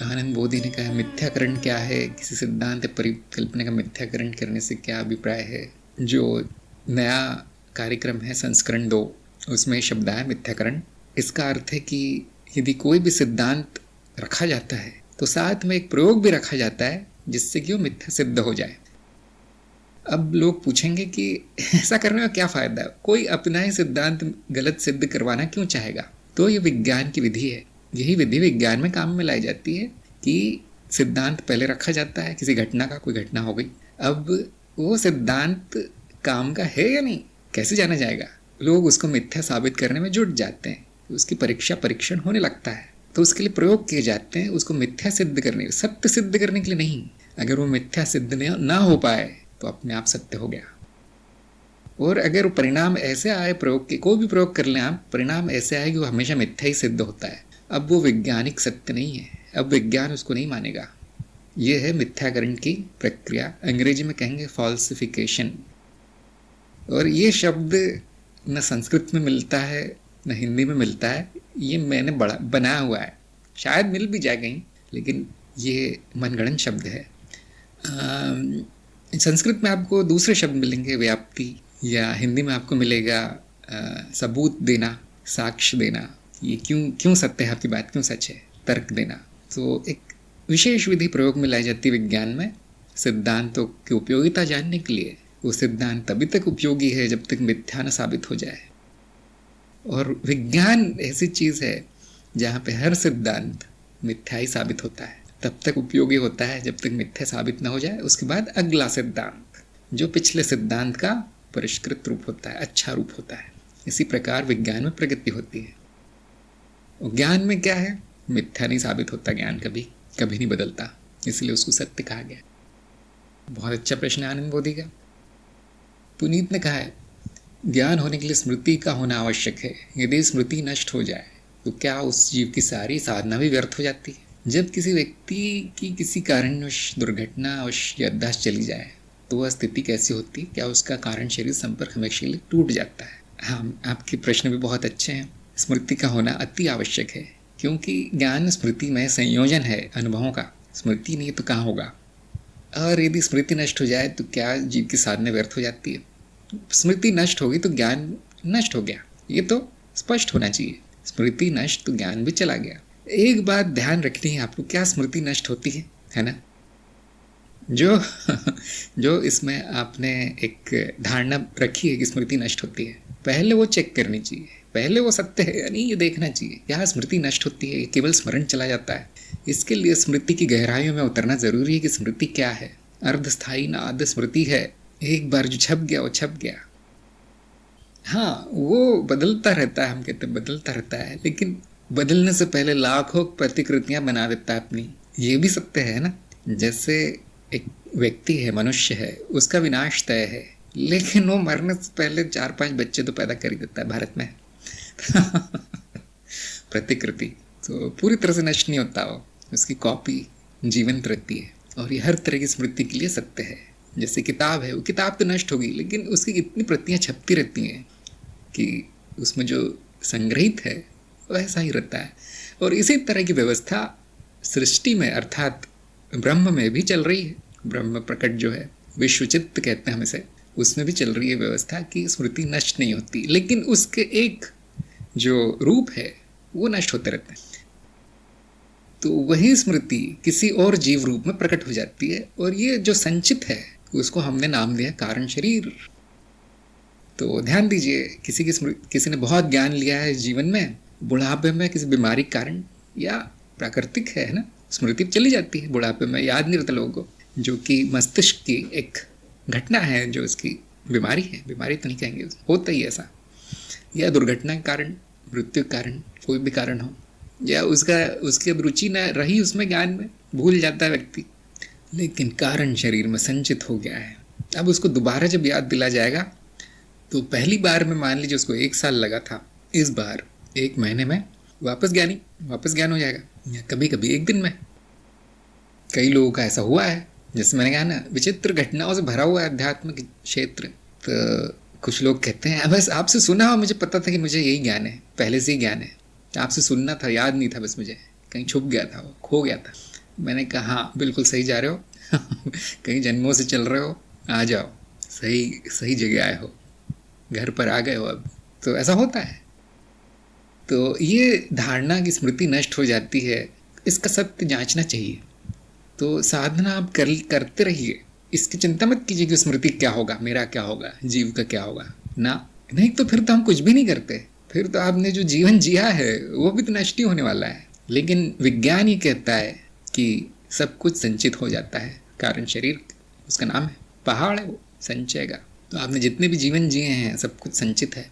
आनंद बोधी ने कहा मिथ्याकरण क्या है, किसी सिद्धांत परिकल्पना का मिथ्याकरण करने से क्या अभिप्राय है। जो नया कार्यक्रम है संस्करण 2 उसमें शब्द आया मिथ्याकरण। इसका अर्थ है कि यदि कोई भी सिद्धांत रखा जाता है तो साथ में एक प्रयोग भी रखा जाता है जिससे कि वो मिथ्या सिद्ध हो जाए। अब लोग पूछेंगे कि ऐसा करने का क्या फायदा है, कोई अपना ही सिद्धांत गलत सिद्ध करवाना क्यों चाहेगा। तो ये विज्ञान की विधि है, यही विधि विज्ञान में काम में लाई जाती है कि सिद्धांत पहले रखा जाता है, किसी घटना का, कोई घटना हो गई, अब वो सिद्धांत काम का है या नहीं कैसे जाना जाएगा। लोग उसको मिथ्या साबित करने में जुट जाते हैं, उसकी परीक्षण होने लगता है, तो उसके लिए प्रयोग किए जाते हैं उसको मिथ्या सिद्ध करने, सत्य सिद्ध करने के लिए नहीं। अगर वो मिथ्या सिद्ध ना हो पाए तो अपने आप सत्य हो गया। और अगर परिणाम ऐसे आए प्रयोग के, कोई भी प्रयोग कर लें आप, परिणाम ऐसे आए कि वो हमेशा मिथ्या ही सिद्ध होता है, अब वो वैज्ञानिक सत्य नहीं है, अब विज्ञान उसको नहीं मानेगा। ये है मिथ्याकरण की प्रक्रिया, अंग्रेजी में कहेंगे फॉल्सिफिकेशन। और ये शब्द न संस्कृत में मिलता है न हिंदी में मिलता है, ये मैंने बनाया हुआ है, शायद मिल भी जाए कहीं, लेकिन ये मनगढ़ंत शब्द है। संस्कृत में आपको दूसरे शब्द मिलेंगे, व्याप्ति, या हिंदी में आपको मिलेगा सबूत देना, साक्ष्य देना, ये क्यों सत्य है, आपकी बात क्यों सच है, तर्क देना। तो एक विशेष विधि प्रयोग में लाई जाती है विज्ञान में सिद्धांतों की उपयोगिता जानने के लिए। वो सिद्धांत तभी तक उपयोगी है जब तक मिथ्या न साबित हो जाए। और विज्ञान ऐसी चीज़ है जहाँ पे हर सिद्धांत मिथ्या ही साबित होता है, तब तक उपयोगी होता है जब तक मिथ्या साबित न हो जाए। उसके बाद अगला सिद्धांत जो पिछले सिद्धांत का परिष्कृत रूप होता है, अच्छा रूप होता है। इसी प्रकार विज्ञान में प्रगति होती है। और ज्ञान में क्या है, मिथ्या नहीं साबित होता, ज्ञान कभी नहीं बदलता, इसलिए उसको सत्य कहा गया। बहुत अच्छा प्रश्न है आनंद बोधी का। पुनीत ने कहा है ज्ञान होने के लिए स्मृति का होना आवश्यक है, यदि स्मृति नष्ट हो जाए तो क्या उस जीव की सारी साधना भी व्यर्थ हो जाती है। जब किसी व्यक्ति की किसी कारणवश दुर्घटनावश याददाश्त चली जाए तो वह स्थिति कैसी होती है, क्या उसका कारण शरीर संपर्क हमेशा के लिए टूट जाता है। हाँ, आपके प्रश्न भी बहुत अच्छे हैं। स्मृति का होना अति आवश्यक है, क्योंकि ज्ञान स्मृति में संयोजन है अनुभवों का, स्मृति नहीं तो कहाँ होगा। और यदि स्मृति नष्ट हो जाए तो क्या जीव की साधना व्यर्थ हो जाती है। स्मृति नष्ट होगी तो ज्ञान नष्ट हो गया, ये तो स्पष्ट होना चाहिए। स्मृति नष्ट तो ज्ञान भी चला गया। एक बात ध्यान रखनी है आपको, क्या स्मृति नष्ट होती है ना। जो इसमें आपने एक धारणा रखी है कि स्मृति नष्ट होती है, पहले वो चेक करनी चाहिए, पहले वो सत्य है या नहीं ये देखना चाहिए। क्या स्मृति नष्ट होती है, केवल स्मरण चला जाता है। इसके लिए स्मृति की गहराइयों में उतरना जरूरी है कि स्मृति क्या है। अर्धस्थायी ना आध स्मृति है, एक बार जो छप गया वो छप गया। हाँ, वो बदलता रहता है, हम कहते हैं बदलता रहता है, लेकिन बदलने से पहले लाखों प्रतिकृतियां बना देता है अपनी, ये भी सत्य है ना। जैसे एक व्यक्ति है, मनुष्य है, उसका विनाश तय है, लेकिन वो मरने से पहले 4-5 बच्चे तो पैदा कर ही देता है भारत में। प्रतिकृति तो पूरी तरह से नष्ट नहीं होता, वो उसकी कॉपी जीवंत रहती है। और ये हर तरह की स्मृति के लिए सत्य है। जैसे किताब है, वो किताब तो नष्ट होगी, लेकिन उसकी इतनी प्रतियां छपती रहती हैं कि उसमें जो संग्रहित है वैसा ही रहता है। और इसी तरह की व्यवस्था सृष्टि में अर्थात ब्रह्म में भी चल रही है। ब्रह्म प्रकट जो है, विश्वचित्त कहते हैं हम इसे, उसमें भी चल रही है व्यवस्था कि स्मृति नष्ट नहीं होती, लेकिन उसके एक जो रूप है वो नष्ट होते रहते हैं। तो वही स्मृति किसी और जीव रूप में प्रकट हो जाती है, और ये जो संचित है उसको हमने नाम दिया कारण शरीर। तो ध्यान दीजिए, किसी ने बहुत ज्ञान लिया है जीवन में, बुढ़ापे में किसी बीमारी के कारण या प्राकृतिक है ना, स्मृति चली जाती है बुढ़ापे में, याद नहीं रहता लोगों को, जो कि मस्तिष्क की एक घटना है, जो इसकी बीमारी है, बीमारी तो नहीं कहेंगे, होता ही ऐसा, या दुर्घटना के कारण, मृत्यु के कारण, कोई भी कारण हो, या उसकी अब रुचि न रही उसमें, ज्ञान में भूल जाता है व्यक्ति, लेकिन कारण शरीर में संचित हो गया है। अब उसको दोबारा जब याद दिला जाएगा तो पहली बार में मान लीजिए उसको 1 साल लगा था, इस बार 1 महीने में वापस ज्ञान हो जाएगा, या कभी कभी 1 दिन में। कई लोगों का ऐसा हुआ है, जैसे मैंने कहा ना, विचित्र घटनाओं से भरा हुआ है अध्यात्म क्षेत्र। तो कुछ लोग कहते हैं बस आपसे सुना हो, मुझे पता था कि मुझे यही ज्ञान है, पहले से ही ज्ञान है, आपसे सुनना था, याद नहीं था, बस मुझे कहीं छुप गया था, वो खो गया था। मैंने कहा हाँ बिल्कुल सही जा रहे हो। कई जन्मों से चल रहे हो, आ जाओ, सही सही जगह आए हो, घर पर आ गए हो अब। तो ऐसा होता है। तो ये धारणा की स्मृति नष्ट हो जाती है, इसका सत्य जांचना चाहिए। तो साधना आप करते रहिए, इसकी चिंता मत कीजिए कि स्मृति क्या होगा, मेरा क्या होगा, जीव का क्या होगा ना। नहीं तो फिर तो हम कुछ भी नहीं करते, फिर तो आपने जो जीवन जिया है वो भी तो नष्ट ही होने वाला है। लेकिन विज्ञान ये कहता है कि सब कुछ संचित हो जाता है। कारण शरीर उसका नाम है, पहाड़ है वो संचय का। तो आपने जितने भी जीवन जिए हैं सब कुछ संचित है।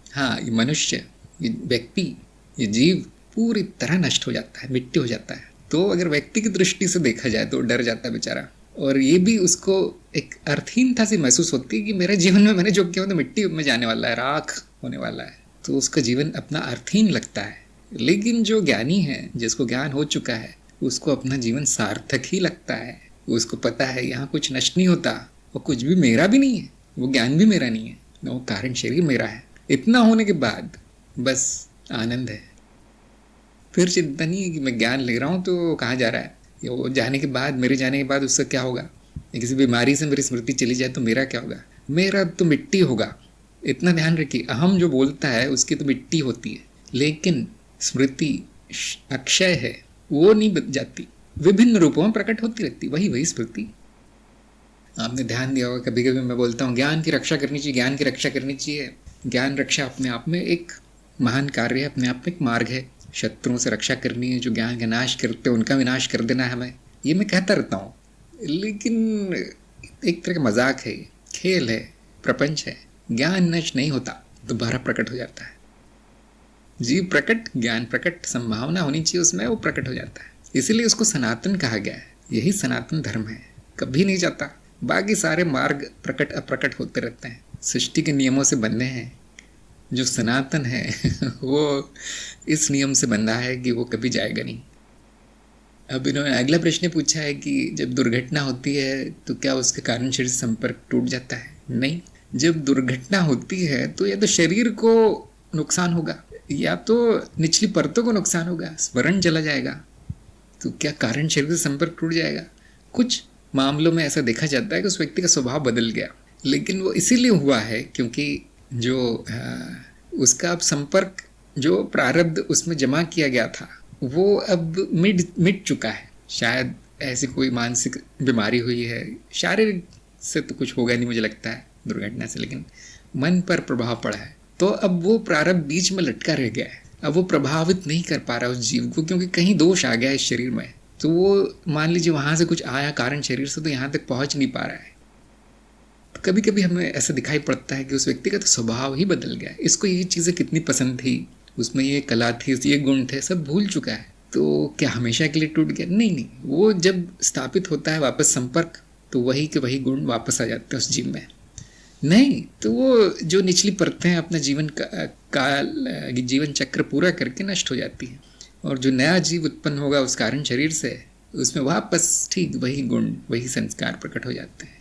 हाँ, ये मनुष्य, ये व्यक्ति, ये जीव पूरी तरह नष्ट हो जाता है, मिट्टी हो जाता है। तो अगर व्यक्ति की दृष्टि से देखा जाए तो डर जाता है बेचारा, और ये भी उसको एक अर्थहीनता से महसूस होती है कि मेरे जीवन में मैंने जो किया तो मिट्टी में जाने वाला है, राख होने वाला है। तो उसका जीवन अपना अर्थहीन लगता है। लेकिन जो ज्ञानी है, जिसको ज्ञान हो चुका है, उसको अपना जीवन सार्थक ही लगता है। उसको पता है यहाँ कुछ नष्ट नहीं होता, वो कुछ भी मेरा भी नहीं है, वो ज्ञान भी मेरा नहीं है, वो कारण शरीर मेरा है। इतना होने के बाद बस आनंद है। फिर चिंता नहीं है कि मैं ज्ञान ले रहा हूँ तो कहाँ जा रहा है, या वो जाने के बाद, मेरे जाने के बाद उससे क्या होगा। किसी बीमारी से मेरी स्मृति चली जाए तो मेरा क्या होगा, मेरा तो मिट्टी होगा। इतना ध्यान रखिए, अहम जो बोलता है उसकी तो मिट्टी होती है, लेकिन स्मृति अक्षय है, वो नहीं बच जाती, विभिन्न रूपों में प्रकट होती रहती, वही वही स्मृति। आपने ध्यान दिया होगा, कभी कभी मैं बोलता हूँ ज्ञान की रक्षा करनी चाहिए, ज्ञान की रक्षा करनी चाहिए। ज्ञान रक्षा अपने आप में एक महान कार्य है, अपने आप में एक मार्ग है। शत्रुओं से रक्षा करनी है, जो ज्ञान का नाश करते हैं उनका विनाश कर देना है हमें, ये मैं कहता रहता हूँ। लेकिन एक तरह का मजाक है, खेल है, प्रपंच है। ज्ञान नष्ट नहीं होता, दोबारा प्रकट हो जाता है। जीव प्रकट, ज्ञान प्रकट, संभावना होनी चाहिए उसमें, वो प्रकट हो जाता है। इसीलिए उसको सनातन कहा गया है। यही सनातन धर्म है, कभी नहीं जाता। बाकी सारे मार्ग प्रकट अप्रकट होते रहते हैं, सृष्टि के नियमों से बंधे हैं। जो सनातन है वो इस नियम से बंधा है कि वो कभी जाएगा नहीं। अब इन्होंने अगला प्रश्न पूछा है कि जब दुर्घटना होती है तो क्या उसके कारण शरीर संपर्क टूट जाता है? नहीं, जब दुर्घटना होती है तो या तो शरीर को नुकसान होगा या तो निचली परतों को नुकसान होगा, स्मरण चला जाएगा। तो क्या कारण शरीर से संपर्क टूट जाएगा? कुछ मामलों में ऐसा देखा जाता है कि उस व्यक्ति का स्वभाव बदल गया, लेकिन वो इसीलिए हुआ है क्योंकि जो उसका अब संपर्क, जो प्रारब्ध उसमें जमा किया गया था, वो अब मिट चुका है। शायद ऐसी कोई मानसिक बीमारी हुई है, शारीरिक से तो कुछ होगा नहीं मुझे लगता है दुर्घटना से, लेकिन मन पर प्रभाव पड़ा है। तो अब वो प्रारब्ध बीच में लटका रह गया है, अब वो प्रभावित नहीं कर पा रहा उस जीव को, क्योंकि कहीं दोष आ गया इस शरीर में। तो वो मान लीजिए वहाँ से कुछ आया कारण शरीर से, तो यहाँ तक पहुँच नहीं पा रहा है। तो कभी कभी हमें ऐसा दिखाई पड़ता है कि उस व्यक्ति का तो स्वभाव ही बदल गया है, इसको ये चीज़ें कितनी पसंद थी, उसमें ये कला थी, ये गुण थे, सब भूल चुका है। तो क्या हमेशा के लिए टूट गया? नहीं नहीं, वो जब स्थापित होता है वापस संपर्क, तो वही के वही गुण वापस आ जाते हैं उस जीव में। नहीं तो वो जो निचली परतें अपना जीवन चक्र पूरा करके नष्ट हो जाती हैं, और जो नया जीव उत्पन्न होगा उस कारण शरीर से, उसमें वापस ठीक वही गुण, वही संस्कार प्रकट हो जाते हैं।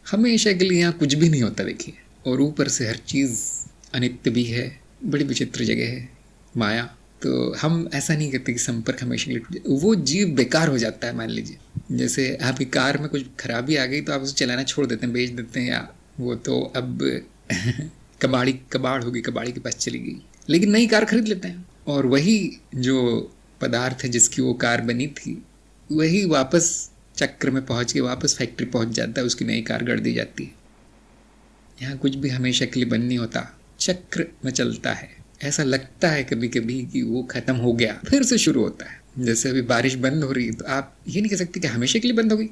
हमेशा के लिए यहाँ कुछ भी नहीं होता देखिए, और ऊपर से हर चीज़ अनित्य भी है, बड़ी विचित्र जगह है माया। तो हम ऐसा नहीं कहते कि संपर्क हमेशा के लिए, वो जीव बेकार हो जाता है। मान लीजिए जैसे आपकी कार में कुछ खराबी आ गई तो आप उसे चलाना छोड़ देते हैं, बेच देते हैं, या वो तो अब कबाड़ होगी, कबाड़ी के पास चली गई, लेकिन नई कार खरीद लेते हैं, और वही जो पदार्थ है जिसकी वो कार बनी थी, वही वापस चक्र में पहुंच के वापस फैक्ट्री पहुंच जाता है, उसकी नई कार गढ़ दी जाती है। यहाँ कुछ भी हमेशा के लिए बंद नहीं होता, चक्र में चलता है। ऐसा लगता है कभी कभी कि वो खत्म हो गया, फिर से शुरू होता है। जैसे अभी बारिश बंद हो रही है तो आप ये नहीं कह सकते कि हमेशा के लिए बंद हो गई,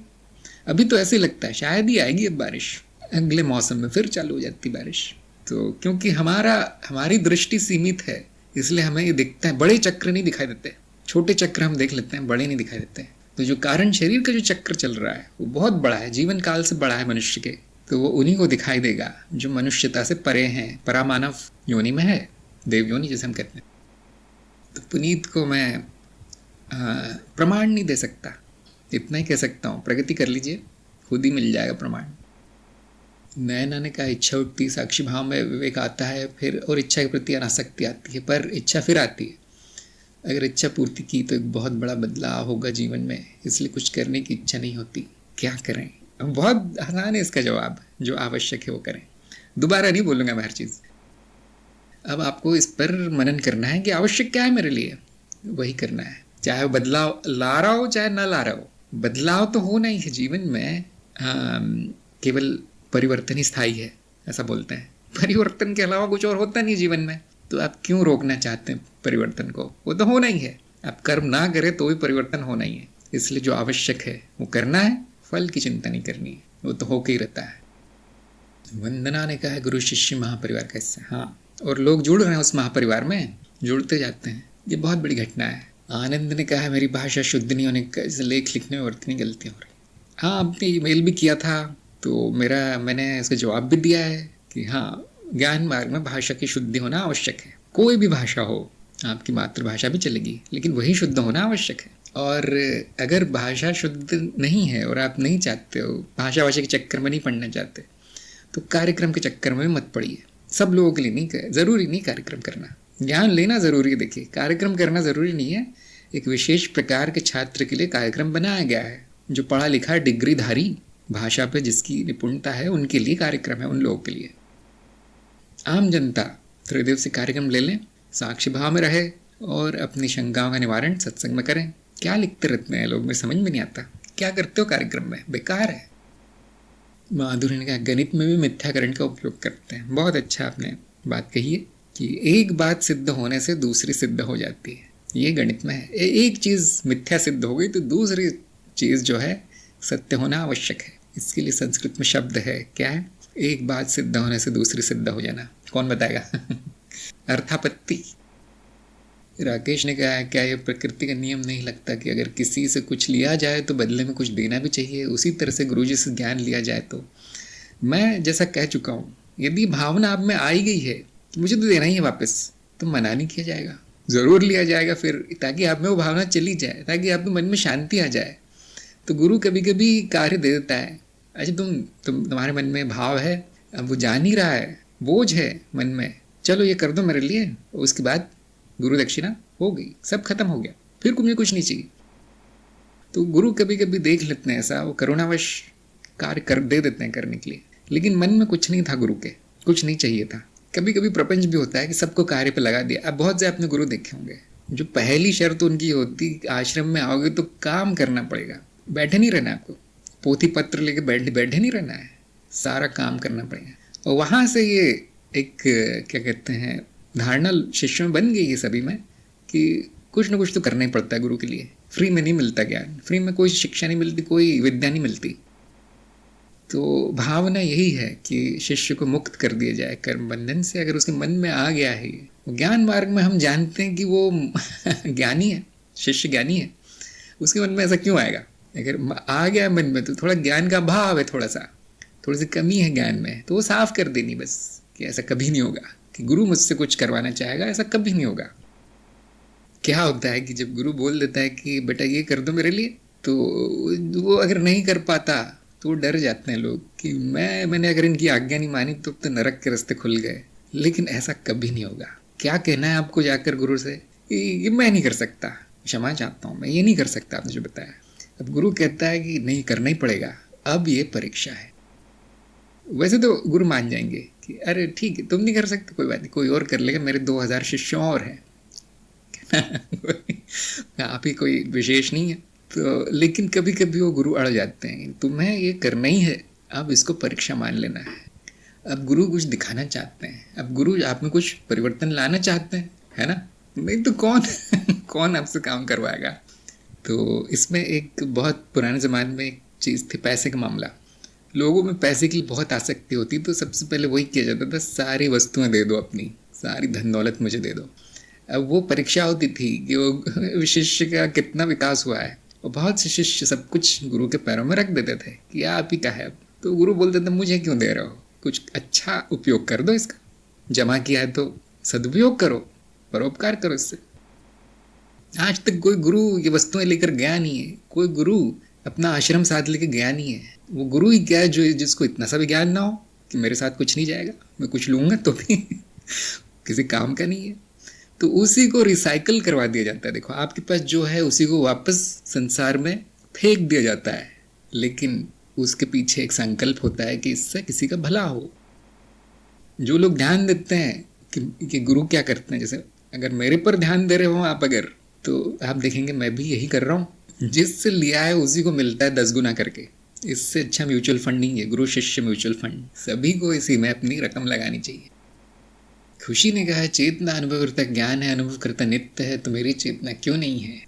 अभी तो ऐसे लगता है शायद ही आएगी अब बारिश, अगले मौसम में फिर चालू हो जाती बारिश। तो क्योंकि हमारी दृष्टि सीमित है, इसलिए हमें ये दिखता है, बड़े चक्र नहीं दिखाई देते, छोटे चक्र हम देख लेते हैं, बड़े नहीं दिखाई देते। तो जो कारण शरीर का जो चक्र चल रहा है वो बहुत बड़ा है, जीवन काल से बड़ा है मनुष्य के, तो वो उन्हीं को दिखाई देगा जो मनुष्यता से परे हैं, परामानव योनि में है, देव योनि जैसे हम कहते हैं। तो पुनीत को मैं प्रमाण नहीं दे सकता, इतना ही कह सकता हूँ, प्रगति कर लीजिए, खुद ही मिल जाएगा प्रमाण। नैना ने कहा इच्छा उठती, साक्षी भाव में विवेक आता है फिर, और इच्छा के प्रति अनासक्ति आती है, पर इच्छा फिर आती है। अगर इच्छा पूर्ति की तो एक बहुत बड़ा बदलाव होगा जीवन में, इसलिए कुछ करने की इच्छा नहीं होती, क्या करें? बहुत आसान है इसका जवाब, जो आवश्यक है वो करें। दोबारा नहीं बोलूँगा मैं हर चीज़। अब आपको इस पर मनन करना है कि आवश्यक क्या है मेरे लिए, वही करना है। चाहे वो बदलाव ला रहा हो चाहे ना ला रहा हो, बदलाव तो होना ही है जीवन में। केवल परिवर्तन ही स्थायी है, ऐसा बोलते हैं। परिवर्तन के अलावा कुछ और होता नहीं जीवन में, तो आप क्यों रोकना चाहते हैं परिवर्तन को? वो तो होना ही है। आप कर्म ना करें तो भी परिवर्तन होना ही है। इसलिए जो आवश्यक है वो करना है, फल की चिंता नहीं करनी है, वो तो होके ही रहता है। वंदना ने कहा है गुरु शिष्य महापरिवार का हिस्सा। हाँ, और लोग जुड़ रहे हैं उस महापरिवार में, जुड़ते जाते हैं, ये बहुत बड़ी घटना है। आनंद ने कहा है मेरी भाषा शुद्ध नहीं होने का लेख लिखने में वर्तनी गलतियाँ हो रही। हाँ, आपने ईमेल भी किया था तो मैंने इसका जवाब भी दिया है कि हाँ, ज्ञान मार्ग में भाषा की शुद्धि होना आवश्यक है। कोई भी भाषा हो, आपकी मातृभाषा भी चलेगी, लेकिन वही शुद्ध होना आवश्यक है। और अगर भाषा शुद्ध नहीं है और आप नहीं चाहते हो, भाषा के चक्कर में नहीं पढ़ना चाहते, तो कार्यक्रम के चक्कर में मत पड़िए। सब लोगों के लिए नहीं, ज़रूरी नहीं कार्यक्रम करना। ज्ञान लेना ज़रूरी है, देखिए कार्यक्रम करना ज़रूरी नहीं है। एक विशेष प्रकार के छात्र के लिए कार्यक्रम बनाया गया है। जो पढ़ा लिखा डिग्रीधारी, भाषा पे जिसकी निपुणता है, उनके लिए कार्यक्रम है, उन लोगों के लिए। आम जनता त्रिदेव से कार्यक्रम ले लें, साक्षी भाव में रहे और अपनी शंकाओं का निवारण सत्संग में करें। क्या लिखते रहते हैं लोग, में समझ में नहीं आता। क्या करते हो कार्यक्रम में, बेकार है। माधुरी ने कहा गणित में भी मिथ्याकरण का उपयोग करते हैं। बहुत अच्छा आपने बात कही है कि एक बात सिद्ध होने से दूसरी सिद्ध हो जाती है, ये गणित में है। एक चीज़ मिथ्या सिद्ध हो गई तो दूसरी चीज़ जो है सत्य होना आवश्यक है। इसके लिए संस्कृत में शब्द है, क्या है? एक बात सिद्ध होने से दूसरी सिद्ध हो जाना। कौन बताएगा? अर्थापत्ति। राकेश ने कहा क्या यह प्रकृति का नियम नहीं लगता कि अगर किसी से कुछ लिया जाए तो बदले में कुछ देना भी चाहिए? उसी तरह से गुरुजी से ज्ञान लिया जाए तो, मैं जैसा कह चुका हूँ, यदि भावना आप में आई गई है कि मुझे तो देना ही है वापस, तो मना नहीं किया जाएगा, ज़रूर लिया जाएगा फिर, ताकि आप में वो भावना चली जाए, ताकि आपके मन में शांति आ जाए। तो गुरु कभी कभी कार्य दे देता है। अच्छा, तुम्हारे मन में भाव है, अब वो जान ही रहा है, बोझ है मन में, चलो ये कर दो मेरे लिए। उसके बाद गुरु दक्षिणा हो गई, सब खत्म हो गया, फिर मुझे कुछ नहीं चाहिए। तो गुरु कभी कभी देख लेते हैं ऐसा, वो करुणावश कार्य कर दे देते हैं करने के लिए, लेकिन मन में कुछ नहीं था, गुरु के कुछ नहीं चाहिए था। कभी कभी प्रपंच भी होता है कि सबको कार्य पे लगा दिया। अब बहुत से आपने गुरु देखे होंगे, जो पहली शर्त उनकी होती, आश्रम में आओगे तो काम करना पड़ेगा, बैठे नहीं रहना, आपको पोथी पत्र लेके बैठे नहीं रहना है, सारा काम करना पड़ेगा। और वहाँ से ये एक क्या कहते हैं धारणा शिष्यों में बन गई है सभी में कि कुछ ना कुछ तो करना ही पड़ता है गुरु के लिए। फ्री में नहीं मिलता ज्ञान, फ्री में कोई शिक्षा नहीं मिलती, कोई विद्या नहीं मिलती। तो भावना यही है कि शिष्य को मुक्त कर दिया जाए कर्म बंधन से। अगर उसके मन में आ गया है, ज्ञान मार्ग में हम जानते हैं कि वो ज्ञानी है, शिष्य ज्ञानी है, उसके मन में ऐसा क्यों आएगा? अगर आ गया मन में तो थोड़ा ज्ञान का भाव है, थोड़ी सी कमी है ज्ञान में, तो वो साफ कर देनी बस, कि ऐसा कभी नहीं होगा कि गुरु मुझसे कुछ करवाना चाहेगा, ऐसा कभी नहीं होगा। क्या होता है कि जब गुरु बोल देता है कि बेटा ये कर दो मेरे लिए, तो वो अगर नहीं कर पाता तो डर जाते हैं लोग कि मैंने अगर इनकी आज्ञा नहीं मानी तो नरक के रास्ते खुल गए। लेकिन ऐसा कभी नहीं होगा। क्या कहना है आपको जाकर गुरु से? ये मैं नहीं कर सकता, क्षमा चाहता हूँ, मैं ये नहीं कर सकता आपने जो बताया। अब गुरु कहता है कि नहीं, करना ही पड़ेगा, अब ये परीक्षा है। वैसे तो गुरु मान जाएंगे कि अरे ठीक है, तुम नहीं कर सकते, कोई बात नहीं, कोई और कर लेगा, मेरे 2000 शिष्य और हैं। आप ही कोई विशेष नहीं है। तो लेकिन कभी कभी वो गुरु अड़ जाते हैं, तुम्हें ये करना ही है, अब इसको परीक्षा मान लेना है। अब गुरु कुछ दिखाना चाहते हैं, अब गुरु आप में कुछ परिवर्तन लाना चाहते हैं, है ना? नहीं तो कौन आपसे काम करवाएगा? तो इसमें एक बहुत पुराने ज़माने में एक चीज़ थी, पैसे का मामला। लोगों में पैसे की बहुत आसक्ति होती, तो सबसे पहले वही किया जाता था, सारी वस्तुएं दे दो, अपनी सारी धन दौलत मुझे दे दो। अब वो परीक्षा होती थी कि वो शिष्य का कितना विकास हुआ है। और बहुत से शिष्य सब कुछ गुरु के पैरों में रख देते थे कि आप ही का है। तो गुरु बोलते थे मुझे क्यों दे रहे हो, कुछ अच्छा उपयोग कर दो इसका, जमा किया है तो सदुपयोग करो, परोपकार करो इससे। आज तक कोई गुरु ये वस्तुएं लेकर गया नहीं है, कोई गुरु अपना आश्रम साथ लेकर गया नहीं है। वो गुरु ही क्या है जो जिसको इतना सा भी ज्ञान ना हो कि मेरे साथ कुछ नहीं जाएगा, मैं कुछ लूँगा तो भी किसी काम का नहीं है। तो उसी को रिसाइकल करवा दिया जाता है। देखो आपके पास जो है उसी को वापस संसार में फेंक दिया जाता है, लेकिन उसके पीछे एक संकल्प होता है कि इससे किसी का भला हो। जो लोग ध्यान देते हैं कि गुरु क्या करते हैं, जैसे अगर मेरे पर ध्यान दे रहे हो आप अगर, तो आप देखेंगे मैं भी यही कर रहा हूँ। जिससे लिया है उसी को मिलता है 10 गुना करके। इससे अच्छा म्यूचुअल फंड नहीं है, गुरु शिष्य म्यूचुअल फंड। सभी को इसी में अपनी रकम लगानी चाहिए। खुशी ने कहा चेतना अनुभव करता ज्ञान है, अनुभव करता नित्य है, तो मेरी चेतना क्यों नहीं है?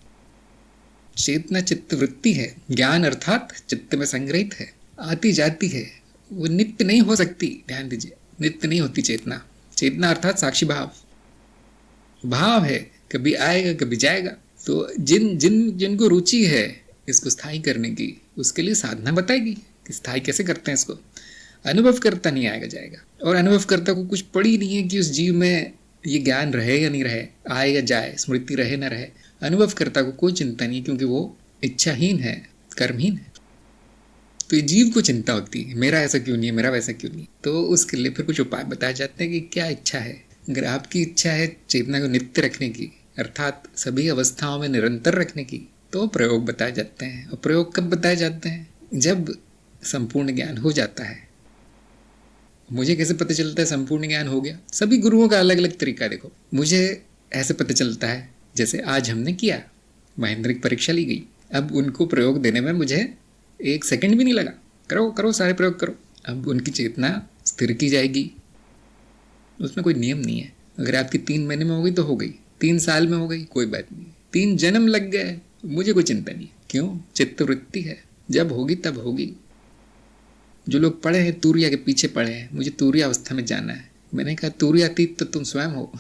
चेतना चित्त वृत्ति है, ज्ञान अर्थात चित्त में संग्रहित है, आती जाती है, वो नित्य नहीं हो सकती। ध्यान दीजिए, नित्य नहीं होती चेतना। चेतना अर्थात साक्षी भाव, भाव है, कभी आएगा कभी जाएगा। तो जिनको रुचि है इसको स्थायी करने की, उसके लिए साधना बताएगी कि स्थायी कैसे करते हैं इसको। अनुभव करता नहीं आएगा जाएगा, और अनुभव करता को कुछ पड़ी नहीं है कि उस जीव में ये ज्ञान रहे या नहीं रहे, आए या जाए, स्मृति रहे ना रहे। अनुभव करता को कोई चिंता नहीं, क्योंकि वो इच्छाहीन है, कर्महीन है। तो ये जीव को चिंता होती है, मेरा ऐसा क्यों नहीं है, मेरा वैसा क्यों नहीं। तो उसके लिए फिर कुछ उपाय बताए जाते हैं कि क्या इच्छा है। अगर आपकी इच्छा है चेतना को नित्य रखने की, अर्थात सभी अवस्थाओं में निरंतर रखने की, तो प्रयोग बताए जाते हैं। और प्रयोग कब बताए जाते हैं? जब संपूर्ण ज्ञान हो जाता है। मुझे कैसे पता चलता है संपूर्ण ज्ञान हो गया? सभी गुरुओं का अलग अलग तरीका है। देखो मुझे ऐसे पता चलता है, जैसे आज हमने किया, महेंद्र की परीक्षा ली गई। अब उनको प्रयोग देने में मुझे 1 सेकंड भी नहीं लगा। करो करो, सारे प्रयोग करो। अब उनकी चेतना स्थिर की जाएगी, उसमें कोई नियम नहीं है। अगर आपकी 3 महीने में हो गई तो हो गई, 3 साल में हो गई कोई बात नहीं, 3 जन्म लग गए, मुझे कोई चिंता नहीं। क्यों? चित्तवृत्ति है, जब होगी तब होगी। जो लोग पढ़े हैं तूर्या के पीछे पढ़े हैं, मुझे तूर्या अवस्था में जाना है। मैंने कहा तूर्यातीत तो तुम स्वयं हो।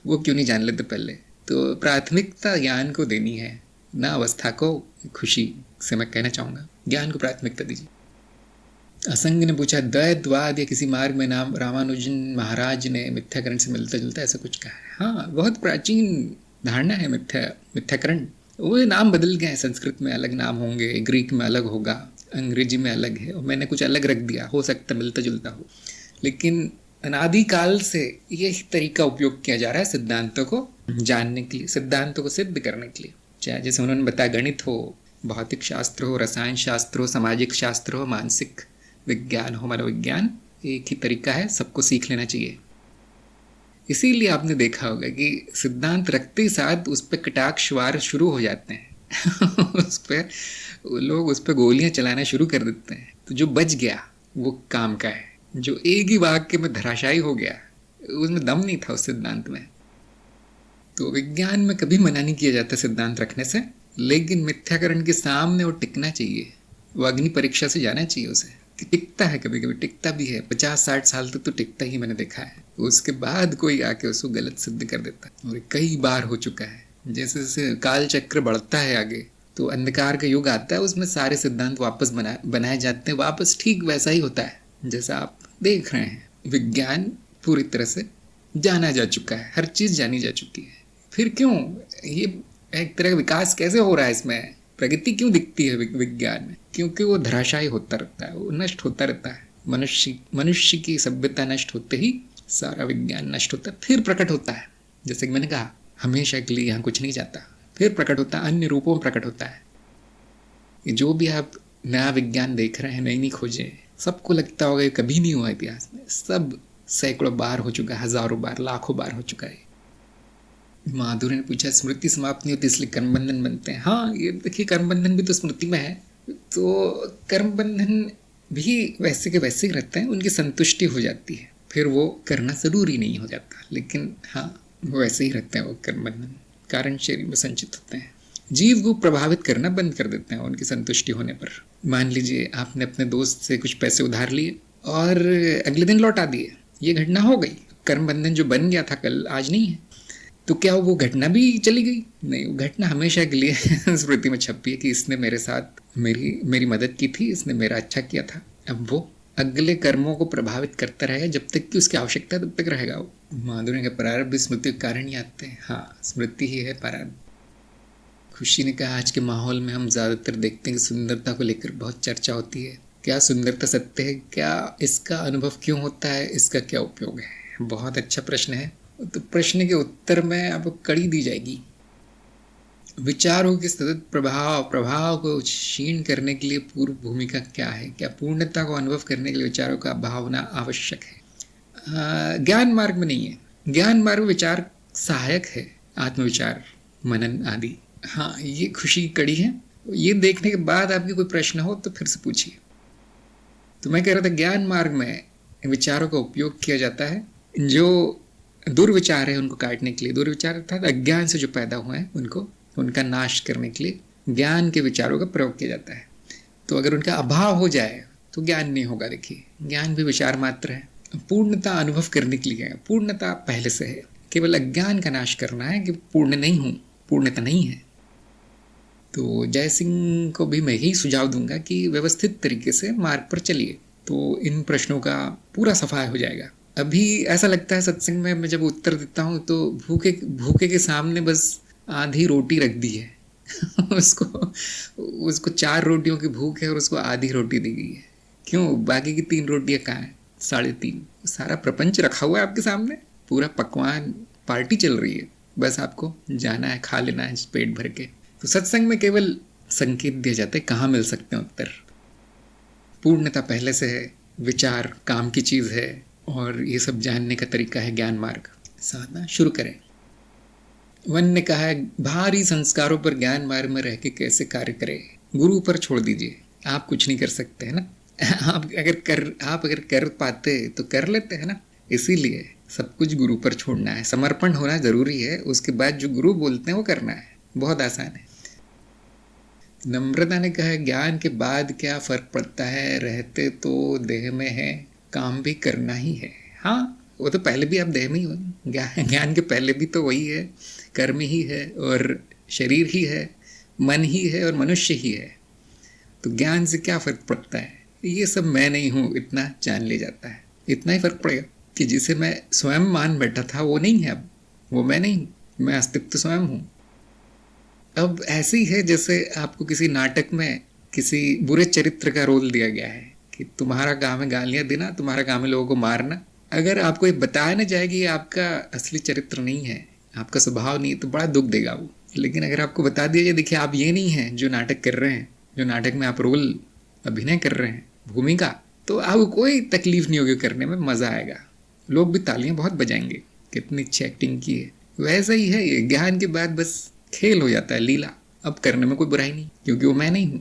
वो क्यों नहीं जान लेते पहले? तो प्राथमिकता ज्ञान को देनी है, ना अवस्था को। खुशी से मैं कहना चाहूँगा ज्ञान को प्राथमिकता दीजिए। असंग ने पूछा द्वैतवाद या किसी मार्ग में नाम रामानुजन महाराज ने मिथ्याकरण से मिलता जुलता ऐसा कुछ कहा है? हाँ, बहुत प्राचीन धारणा है मिथ्याकरण। वो नाम बदल गए हैं, संस्कृत में अलग नाम होंगे, ग्रीक में अलग होगा, अंग्रेजी में अलग है, और मैंने कुछ अलग रख दिया, हो सकता मिलता जुलता हो। लेकिन अनादिकाल से यही तरीका उपयोग किया जा रहा है सिद्धांतों को जानने के लिए, सिद्धांतों को सिद्ध करने के लिए। चाहे जैसे उन्होंने बताया गणित हो, भौतिक शास्त्र हो, रसायन शास्त्र हो, सामाजिक शास्त्र हो, मानसिक विज्ञान हो, मनोविज्ञान, एक ही तरीका है, सबको सीख लेना चाहिए। इसीलिए आपने देखा होगा कि सिद्धांत रखते ही साथ उस पर कटाक्ष वार शुरू हो जाते हैं। उस पर लोग उस पर गोलियां चलाना शुरू कर देते हैं। तो जो बच गया वो काम का है, जो एक ही वाक्य में धराशायी हो गया उसमें दम नहीं था उस सिद्धांत में। तो विज्ञान में कभी मना नहीं किया जाता सिद्धांत रखने से, लेकिन मिथ्याकरण के सामने वो टिकना चाहिए, वो अग्नि परीक्षा से जाना चाहिए उसे। कि टिकता है, कभी कभी टिकता भी है, 50-60 साल तक तो टिकता ही मैंने देखा है। उसके बाद कोई आके उसको गलत सिद्ध कर देता है, और कई बार हो चुका है। जैसे जैसे काल चक्र बढ़ता है आगे, तो अंधकार का युग आता है, उसमें सारे सिद्धांत वापस बनाए जाते हैं, वापस ठीक वैसा ही होता है जैसा आप देख रहे हैं। विज्ञान पूरी तरह से जाना जा चुका है, हर चीज़ जानी जा चुकी है। फिर क्यों ये एक तरह का विकास कैसे हो रहा है, इसमें प्रगति क्यों दिखती है विज्ञान में? क्योंकि वो धराशायी होता रहता है, वो नष्ट होता रहता है। मनुष्य की सभ्यता नष्ट होते ही सारा विज्ञान नष्ट होता है, फिर प्रकट होता है। जैसे कि मैंने कहा, हमेशा के लिए यहाँ कुछ नहीं जाता, फिर प्रकट होता है, अन्य रूपों में प्रकट होता है। जो भी आप नया विज्ञान देख रहे हैं, नई नई खोजें, सबको लगता होगा ये कभी नहीं हुआ इतिहास में। सब सैकड़ों बार हो चुका है, हजारों बार, लाखों बार हो चुका है। माधुरी ने पूछा स्मृति समाप्त नहीं होती इसलिए कर्म बंधन बनते हैं। हाँ, ये देखिए कर्म बंधन भी तो स्मृति में है, तो कर्म बंधन भी वैसे के वैसे ही रहते हैं, उनकी संतुष्टि हो जाती है, फिर वो करना जरूरी नहीं हो जाता। लेकिन हाँ, वो वैसे ही रहते हैं, वो कर्म बंधन कारण शरीर में संचित होते हैं। जीव को प्रभावित करना बंद कर देते हैं उनकी संतुष्टि होने पर। मान लीजिए आपने अपने दोस्त से कुछ पैसे उधार लिए और अगले दिन लौटा दिए, ये घटना हो गई। कर्म बंधन जो बन गया था कल, आज नहीं है, तो क्या वो घटना भी चली गई? नहीं, वो घटना हमेशा के लिए स्मृति में छपी है कि इसने मेरे साथ मेरी मदद की थी, इसने मेरा अच्छा किया था। अब वो अगले कर्मों को प्रभावित करता रहेगा, जब तक कि उसकी आवश्यकता तब तक रहेगा वो। माधुरी के प्रारब्ध स्मृति के कारण ही आते हैं। हाँ, स्मृति ही है प्रारब्ध। खुशी ने कहा आज के माहौल में हम ज़्यादातर देखते हैं कि सुंदरता को लेकर बहुत चर्चा होती है। क्या सुंदरता सत्य है? क्या इसका अनुभव क्यों होता है? इसका क्या उपयोग है? बहुत अच्छा प्रश्न है, तो प्रश्न के उत्तर में आपको कड़ी दी जाएगी। विचारों के सतत प्रभाव को क्षीण करने के लिए पूर्व भूमिका क्या है? क्या पूर्णता को अनुभव करने के लिए विचारों का भावना आवश्यक है? ज्ञान मार्ग में नहीं है। ज्ञान मार्ग विचार सहायक है, आत्मविचार, मनन आदि। हाँ, ये खुशी की कड़ी है। ये देखने के बाद आपके कोई प्रश्न हो तो फिर से पूछिए। तो मैं कह रहा था ज्ञान मार्ग में विचारों का उपयोग किया जाता है, जो दुर्विचार है उनको काटने के लिए। दुर्विचार अर्थात अज्ञान से जो पैदा हुए हैं उनको, उनका नाश करने के लिए ज्ञान के विचारों का प्रयोग किया जाता है। तो अगर उनका अभाव हो जाए तो ज्ञान नहीं होगा। देखिए, ज्ञान भी विचार मात्र है। पूर्णता अनुभव करने के लिए, पूर्णता पहले से है, केवल अज्ञान का नाश करना है कि पूर्ण नहीं हूँ, पूर्णता नहीं है। तो जय सिंह को भी मैं यही सुझाव दूंगा कि व्यवस्थित तरीके से मार्ग पर चलिए, तो इन प्रश्नों का पूरा सफाया हो जाएगा। अभी ऐसा लगता है सत्संग में मैं जब उत्तर देता हूँ तो भूखे के सामने बस आधी रोटी रख दी है उसको 4 रोटियों की भूख है और उसको आधी रोटी दी गई है। क्यों? बाकी की 3 रोटियां कहाँ हैं? 3.5। सारा प्रपंच रखा हुआ है आपके सामने, पूरा पकवान, पार्टी चल रही है, बस आपको जाना है, खा लेना है पेट भर के। तो सत्संग में केवल संकेत दिया जाता है कहाँ मिल सकते हैं उत्तर। पूर्णता पहले से है, विचार काम की चीज है, और ये सब जानने का तरीका है ज्ञान मार्ग। साधना शुरू करें। वन ने कहा है, भारी संस्कारों पर ज्ञान मार्ग में रह के कैसे कार्य करें? गुरु पर छोड़ दीजिए। आप कुछ नहीं कर सकते है ना। आप अगर कर पाते तो कर लेते हैं ना। इसीलिए सब कुछ गुरु पर छोड़ना है, समर्पण होना जरूरी है। उसके बाद जो गुरु बोलते हैं वो करना है, बहुत आसान है। नम्रता ने कहा, ज्ञान के बाद क्या फर्क पड़ता है? रहते तो देह में है, काम भी करना ही है। हाँ, वो तो पहले भी आप देह में ही हो। ज्ञान के पहले भी तो वही है, कर्म ही है और शरीर ही है, मन ही है और मनुष्य ही है। तो ज्ञान से क्या फर्क पड़ता है? ये सब मैं नहीं हूँ, इतना जान ले जाता है। इतना ही फर्क पड़ेगा कि जिसे मैं स्वयं मान बैठा था वो नहीं है अब, वो मैं नहीं, मैं अस्तित्व स्वयं हूँ। अब ऐसे ही है जैसे आपको किसी नाटक में किसी बुरे चरित्र का रोल दिया गया है कि तुम्हारा काम है गालियां देना, तुम्हारा काम है लोगों को मारना। अगर आपको ये बताया ना जाए कि ये आपका असली चरित्र नहीं है, आपका स्वभाव नहीं है, तो बड़ा दुख देगा वो। लेकिन अगर आपको बता दिया जाए, देखिए आप ये नहीं हैं जो नाटक कर रहे हैं, जो नाटक में आप रोल अभिनय कर रहे हैं, भूमिका, तो आपको कोई तकलीफ नहीं होगी करने में, मजा आएगा। लोग भी तालियां बहुत बजाएंगे, कितनी अच्छी एक्टिंग की है। वैसा ही है ये, ज्ञान के बाद बस खेल हो जाता है, लीला। अब करने में कोई बुराई नहीं, क्योंकि वो मैं नहीं हूं।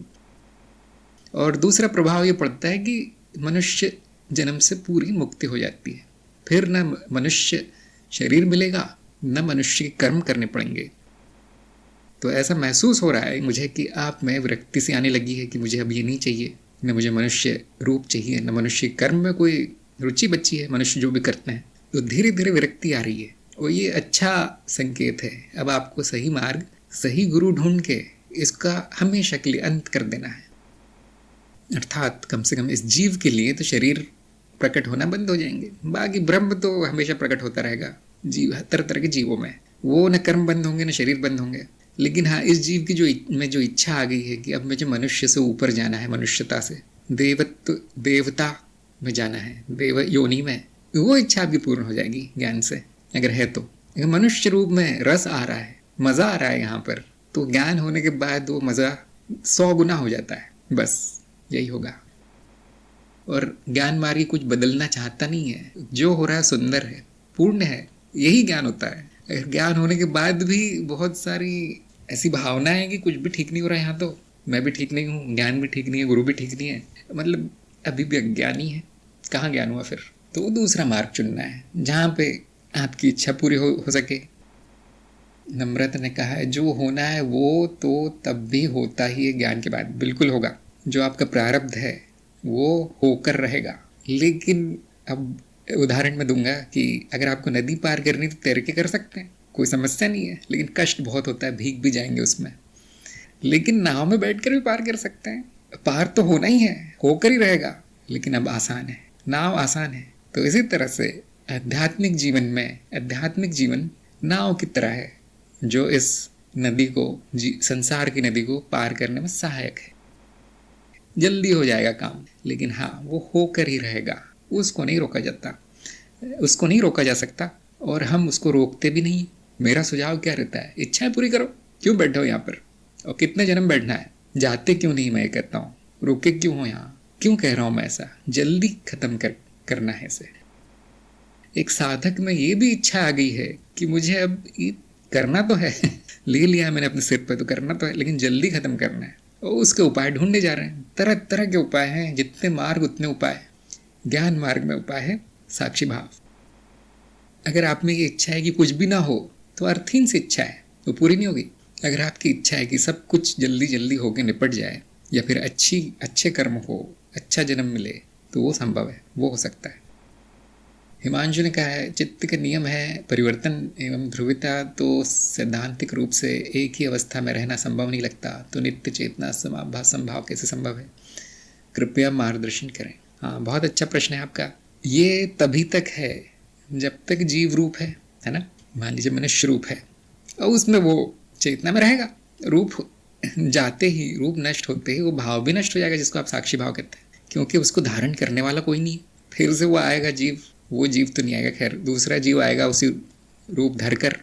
और दूसरा प्रभाव ये पड़ता है कि मनुष्य जन्म से पूरी मुक्ति हो जाती है। फिर न मनुष्य शरीर मिलेगा, न मनुष्य के कर्म करने पड़ेंगे। तो ऐसा महसूस हो रहा है मुझे कि आप में विरक्ति से आने लगी है कि मुझे अब ये नहीं चाहिए, न मुझे मनुष्य रूप चाहिए, न मनुष्य कर्म में कोई रुचि बची है, मनुष्य जो भी करते हैं। तो धीरे धीरे विरक्ति आ रही है, और ये अच्छा संकेत है। अब आपको सही मार्ग, सही गुरु ढूंढ के इसका हमेशा के लिए अंत कर देना है। अर्थात कम से कम इस जीव के लिए तो शरीर प्रकट होना बंद हो जाएंगे, बाकी ब्रह्म तो हमेशा प्रकट होता रहेगा। जीव, तरह तरह के जीवों में वो न कर्म बंद होंगे न शरीर बंद होंगे। लेकिन हाँ, इस जीव की जो इच्छा आ गई है कि अब मुझे मनुष्य से ऊपर जाना है, मनुष्यता से देवता में जाना है, देव योनि में, वो इच्छा भी पूर्ण हो जाएगी ज्ञान से, अगर है तो। अगर मनुष्य रूप में रस आ रहा है, मजा आ रहा है यहाँ पर, तो ज्ञान होने के बाद वो मजा 100 गुना हो जाता है। बस यही होगा। और ज्ञान मार्गी कुछ बदलना चाहता नहीं है, जो हो रहा है सुंदर है, पूर्ण है, यही ज्ञान होता है। अगर ज्ञान होने के बाद भी बहुत सारी ऐसी भावनाएं हैं कि कुछ भी ठीक नहीं हो रहा है, यहाँ तो मैं भी ठीक नहीं हूँ, ज्ञान भी ठीक नहीं है, गुरु भी ठीक नहीं है, मतलब अभी भी अज्ञानी है, कहाँ ज्ञान हुआ फिर? तो दूसरा मार्ग चुनना है जहाँ पे आपकी इच्छा पूरी हो सके। नम्रता ने कहा है, जो होना है वो तो तब भी होता ही है ज्ञान के बाद, बिल्कुल होगा। जो आपका प्रारब्ध है वो होकर रहेगा। लेकिन अब उदाहरण मैं दूंगा कि अगर आपको नदी पार करनी तो तैर के कर सकते हैं, कोई समस्या नहीं है, लेकिन कष्ट बहुत होता है, भीग भी जाएंगे उसमें। लेकिन नाव में बैठकर भी पार कर सकते हैं, पार तो होना ही है, होकर ही रहेगा, लेकिन अब आसान है, नाव आसान है। तो इसी तरह से आध्यात्मिक जीवन में, आध्यात्मिक जीवन नाव की तरह है, जो इस नदी को, संसार की नदी को पार करने में सहायक है। जल्दी हो जाएगा काम, लेकिन हाँ, वो होकर ही रहेगा, उसको नहीं रोका जाता, उसको नहीं रोका जा सकता, और हम उसको रोकते भी नहीं। मेरा सुझाव क्या रहता है, इच्छाएं पूरी करो, क्यों बैठे हो यहाँ पर, और कितने जन्म बैठना है, जाते क्यों नहीं, मैं कहता हूँ रुके क्यों हो यहाँ, क्यों कह रहा हूँ मैं ऐसा, जल्दी खत्म करना है इसे। एक साधक में ये भी इच्छा आ गई है कि मुझे अब ये करना तो है ले लिया है मैंने अपने सिर पे, तो करना तो है, लेकिन जल्दी खत्म करना है, और उसके उपाय ढूंढने जा रहे हैं। तरह तरह के उपाय हैं, जितने मार्ग उतने उपाय। ज्ञान मार्ग में उपाय है साक्षी भाव। अगर आप में ये इच्छा है कि कुछ भी ना हो, तो अर्थहीन सी इच्छा है, वो पूरी नहीं होगी। अगर आपकी इच्छा है कि सब कुछ जल्दी जल्दी होके निपट जाए, या फिर अच्छे कर्म हो, अच्छा जन्म मिले, तो वो संभव है, वो हो सकता है। हिमांशु ने कहा है चित्त के नियम है परिवर्तन एवं ध्रुविता, तो सैद्धांतिक रूप से एक ही अवस्था में रहना संभव नहीं लगता, तो नित्य चेतना संभाव कैसे संभव है, कृपया मार्गदर्शन करें। हाँ, बहुत अच्छा प्रश्न है आपका। ये तभी तक है जब तक जीव रूप है ना। मान लीजिए मनुष्य रूप है, और उसमें वो चेतना में रहेगा। रूप जाते ही, रूप नष्ट होते ही वो भाव भी नष्ट हो जाएगा, जिसको आप साक्षी भाव कहते हैं, क्योंकि उसको धारण करने वाला कोई नहीं। फिर से वो आएगा जीव, वो जीव तो नहीं आएगा, खैर दूसरा जीव आएगा उसी रूप धर कर,